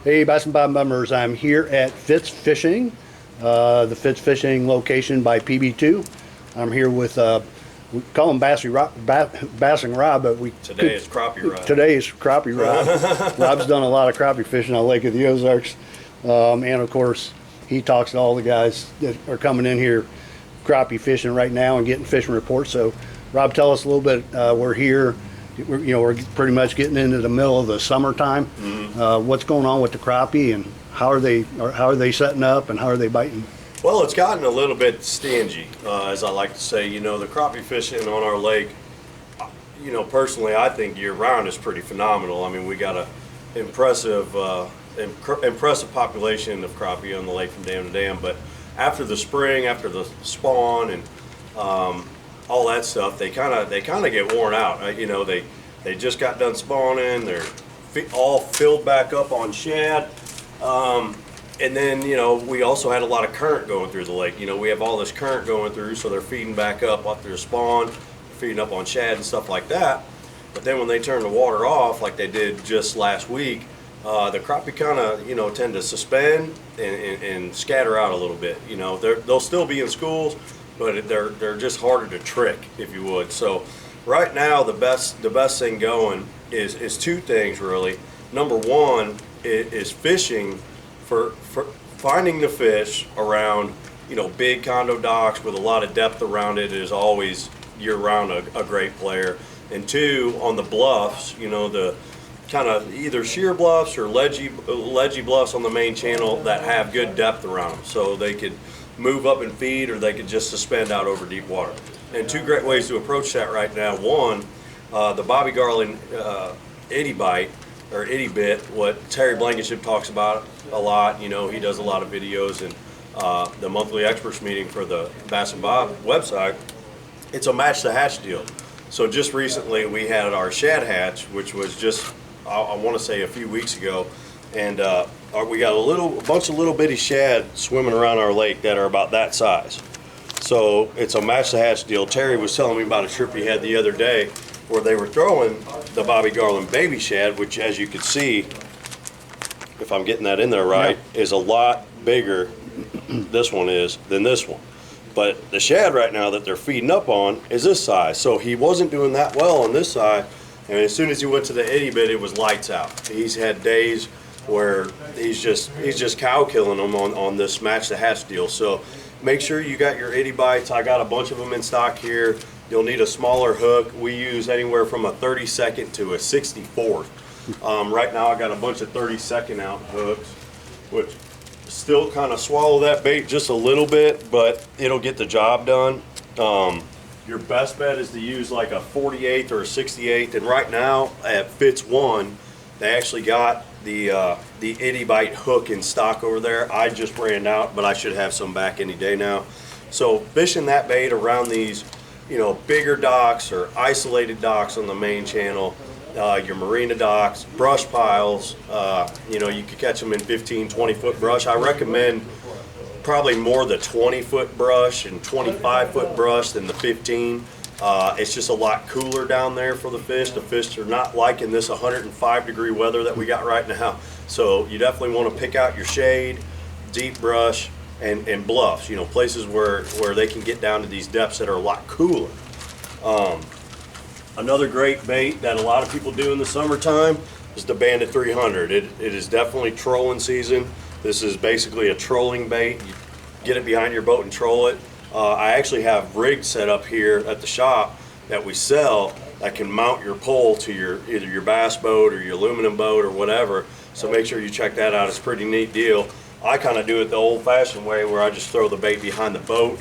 Hey, Bass and Bob members, I'm here at Fitz Fishing, the Fitz Fishing location by PB2. I'm here with, we call him Bass and Rob, but Today is Crappie Rob. Today is Crappie Rob. Rob's done a lot of crappie fishing on Lake of the Ozarks. And of course, he talks to all the guys that are coming in here crappie fishing right now and getting fishing reports. So, Rob, tell us a little bit. We're here. We're pretty much getting into the middle of the summertime. What's going on with the crappie, and how are they setting up, and how are they biting? Well, it's gotten a little bit stingy, as I like to say. The crappie fishing on our lake, personally, I think year-round is pretty phenomenal. I mean, we got an impressive population of crappie on the lake from dam to dam. But after the spring, after the spawn, and all that stuff, they kind of get worn out. They just got done spawning. They're all filled back up on shad. And then, we also had a lot of current going through the lake. We have all this current going through, so they're feeding back up after the spawn, feeding up on shad and stuff like that. But then when they turn the water off, like they did just last week, the crappie kind of, tend to suspend and scatter out a little bit. They'll still be in schools, but they're just harder to trick, if you would. So right now, the best thing going is two things, really. Number one is fishing for finding the fish around, big condo docks with a lot of depth around it is always year-round a great player. And two, on the bluffs, the kind of either sheer bluffs or ledgy bluffs on the main channel that have good depth around them, so they could move up and feed, or they could just suspend out over deep water. And two great ways to approach that right now. One, the Bobby Garland itty bite, or itty bit, what Terry Blankenship talks about a lot. He does a lot of videos, and the monthly experts meeting for the Bass and Bob website. It's a match the hatch deal. So just recently we had our shad hatch, which was just, I want to say, a few weeks ago, and we got a bunch of little bitty shad swimming around our lake that are about that size. So it's a match the hatch deal. Terry was telling me about a trip he had the other day where they were throwing the Bobby Garland baby shad, which, as you can see, if I'm getting that in there right, is a lot bigger, this one is, than this one. But the shad right now that they're feeding up on is this size. So he wasn't doing that well on this side, and as soon as he went to the itty bit, it was lights out. He's had days where he's just cow killing them on this match the hatch deal. So make sure you got your itty bites. I got a bunch of them in stock here. You'll need a smaller hook. We use anywhere from a 32nd to a 64th. Right now I got a bunch of 32nd out hooks, which still kind of swallow that bait just a little bit, but it'll get the job done. Your best bet is to use like a 48th or a 68th, and right now at Fitz 1, they actually got the itty bite hook in stock over there. I just ran out, but I should have some back any day now. So fishing that bait around these, bigger docks or isolated docks on the main channel, your marina docks, brush piles, you could catch them in 15, 20-foot brush. I recommend probably more the 20-foot brush and 25-foot brush than the 15. It's just a lot cooler down there for the fish. The fish are not liking this 105-degree weather that we got right now. So you definitely want to pick out your shade, deep brush, and bluffs, places where they can get down to these depths that are a lot cooler. Another great bait that a lot of people do in the summertime is the Bandit 300. It is definitely trolling season. This is basically a trolling bait. You get it behind your boat and troll it. I actually have rigs set up here at the shop that we sell that can mount your pole to either your bass boat or your aluminum boat or whatever. So make sure you check that out. It's a pretty neat deal. I kind of do it the old-fashioned way, where I just throw the bait behind the boat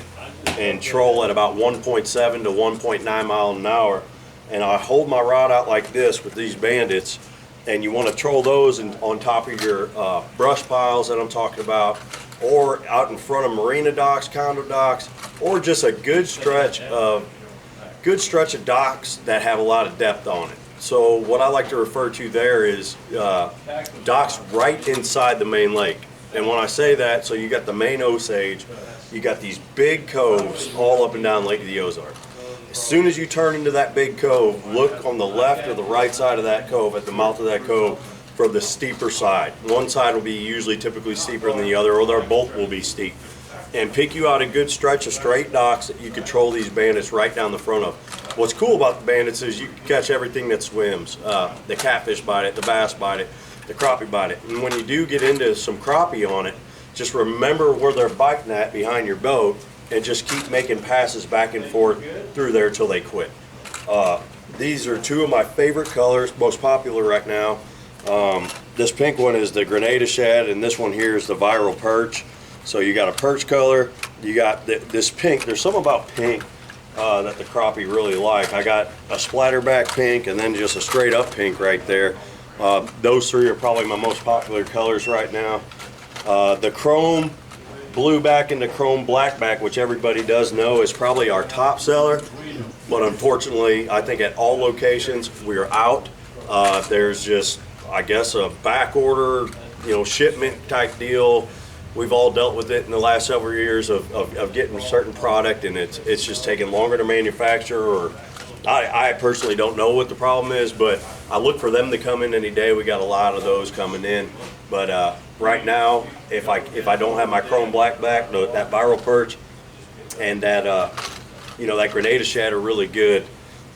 and troll at about 1.7 to 1.9 miles an hour. And I hold my rod out like this with these Bandits, and you want to troll those on top of your brush piles that I'm talking about, or out in front of marina docks, condo docks, or just a good stretch of docks that have a lot of depth on it. So what I like to refer to there is docks right inside the main lake. And when I say that, so you got the main Osage, you got these big coves all up and down Lake of the Ozarks. As soon as you turn into that big cove, look on the left or the right side of that cove, at the mouth of that cove, for the steeper side. One side will be usually typically steeper than the other, or they're both will be steep. And pick you out a good stretch of straight docks that you control these bandits right down the front of. What's cool about the bandits is you can catch everything that swims. The catfish bite it, the bass bite it, the crappie bite it. And when you do get into some crappie on it, just remember where they're biting at behind your boat and just keep making passes back and forth through there till they quit. These are two of my favorite colors, most popular right now. This pink one is the Grenada shad, and this one here is the viral perch. So you got a perch color, you got this pink. There's something about pink that the crappie really like. I got a splatterback pink and then just a straight up pink right there. Those three are probably my most popular colors right now. The chrome blueback and the chrome blackback, which everybody does know is probably our top seller. But unfortunately, I think at all locations, we're out. There's just, I guess, a back order, shipment type deal. We've all dealt with it in the last several years of getting a certain product, and it's just taking longer to manufacture, or I personally don't know what the problem is, but I look for them to come in any day. We got a lot of those coming in. But right now, if I don't have my chrome blackback, that viral perch, and that that Grenada shad are really good.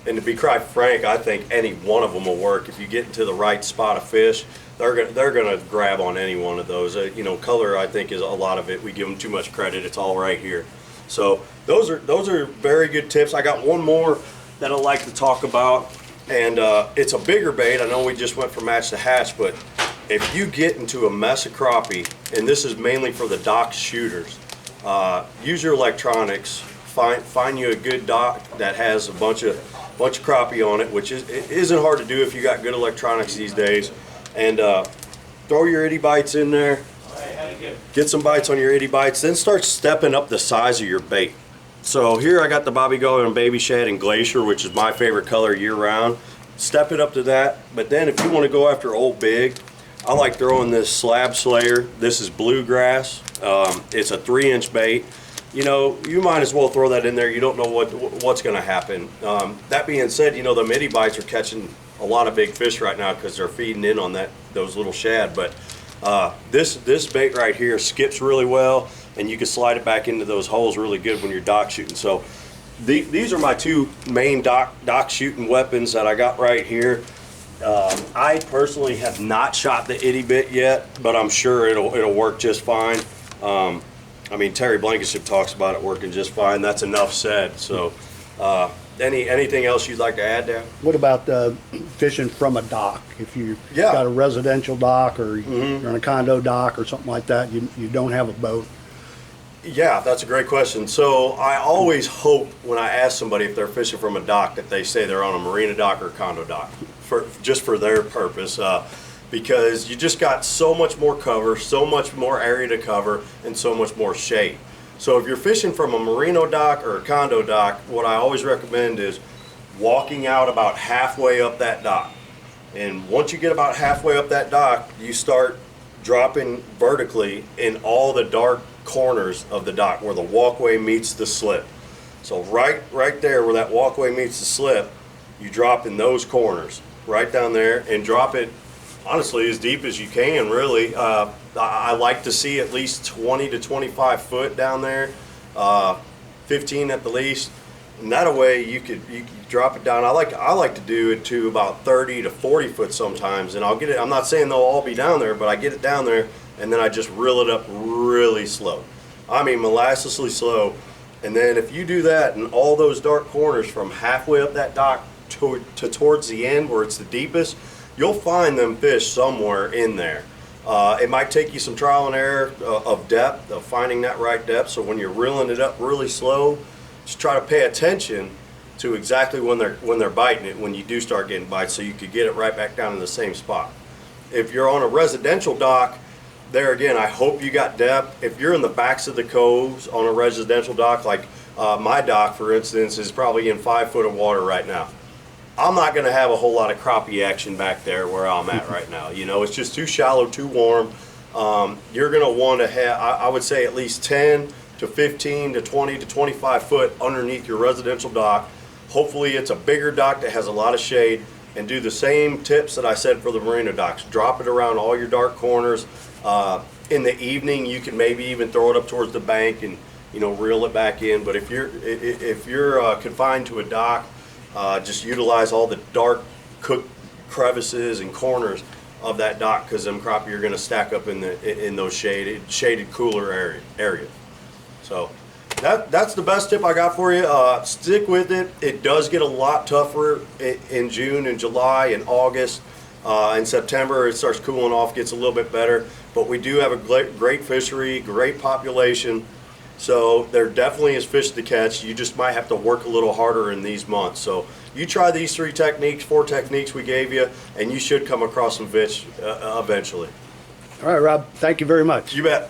And to be quite frank, I think any one of them will work if you get into the right spot of fish. They're gonna grab on any one of those. Color, I think, is a lot of it. We give them too much credit. It's all right here. So those are very good tips. I got one more that I like to talk about, and it's a bigger bait. I know we just went from match to hatch, but if you get into a mess of crappie, and this is mainly for the dock shooters, use your electronics. Find you a good dock that has a bunch of crappie on it, which isn't hard to do if you got good electronics these days. And throw your itty bites in there, get some bites on your itty bites, then start stepping up the size of your bait. So here I got the Bobby Gully and Baby Shad and Glacier, which is my favorite color year round. Step it up to that. But then if you want to go after old big, I like throwing this Slab Slayer. This is bluegrass. It's a 3-inch bait. You might as well throw that in there. You don't know what's going to happen. That being said, the middy bites are catching a lot of big fish right now because they're feeding in on those little shad. But this bait right here skips really well, and you can slide it back into those holes really good when you're dock shooting. So these are my two main dock shooting weapons that I got right here. I personally have not shot the itty bit yet, but I'm sure it'll work just fine. Terry Blankenship talks about it working just fine. That's enough said. So, anything else you'd like to add there? What about fishing from a dock? If you've got a residential dock, or you're on a condo dock or something like that, you don't have a boat. Yeah, that's a great question. So I always hope when I ask somebody if they're fishing from a dock that they say they're on a marina dock or a condo dock, just for their purpose. Because you just got so much more cover, so much more area to cover, and so much more shade. So if you're fishing from a merino dock or a condo dock, what I always recommend is walking out about halfway up that dock. And once you get about halfway up that dock, you start dropping vertically in all the dark corners of the dock where the walkway meets the slip. So right there where that walkway meets the slip, you drop in those corners, right down there, and drop it honestly as deep as you can, really. I like to see at least 20 to 25 foot down there, 15 at the least, and that way you could drop it down. I like to do it to about 30 to 40 foot sometimes, and I'll get it. I'm not saying they'll all be down there, but I get it down there and then I just reel it up really slow. Molassously slow. And then if you do that in all those dark corners from halfway up that dock to towards the end where it's the deepest, you'll find them fish somewhere in there. It might take you some trial and error of depth, of finding that right depth. So when you're reeling it up really slow, just try to pay attention to exactly when they're biting it when you do start getting bites, so you could get it right back down in the same spot. If you're on a residential dock, there again, I hope you got depth. If you're in the backs of the coves on a residential dock, like my dock, for instance, is probably in 5 foot of water right now. I'm not going to have a whole lot of crappie action back there where I'm at right now. It's just too shallow, too warm. You're going to want to have, I would say, at least 10 to 15 to 20 to 25 foot underneath your residential dock. Hopefully it's a bigger dock that has a lot of shade. and do the same tips that I said for the marina docks. Drop it around all your dark corners. In the evening, you can maybe even throw it up towards the bank and, you know, reel it back in. But if you're confined to a dock, just utilize all the dark crevices and corners of that dock, because them crappie are going to stack up in those shaded cooler area. So that's the best tip I got for you. Stick with it. It does get a lot tougher in June and July and August. In September, it starts cooling off, gets a little bit better. But we do have a great fishery, great population. So there definitely is fish to catch. You just might have to work a little harder in these months. So you try these 4 techniques we gave you, and you should come across some fish eventually. All right, Rob, thank you very much. You bet.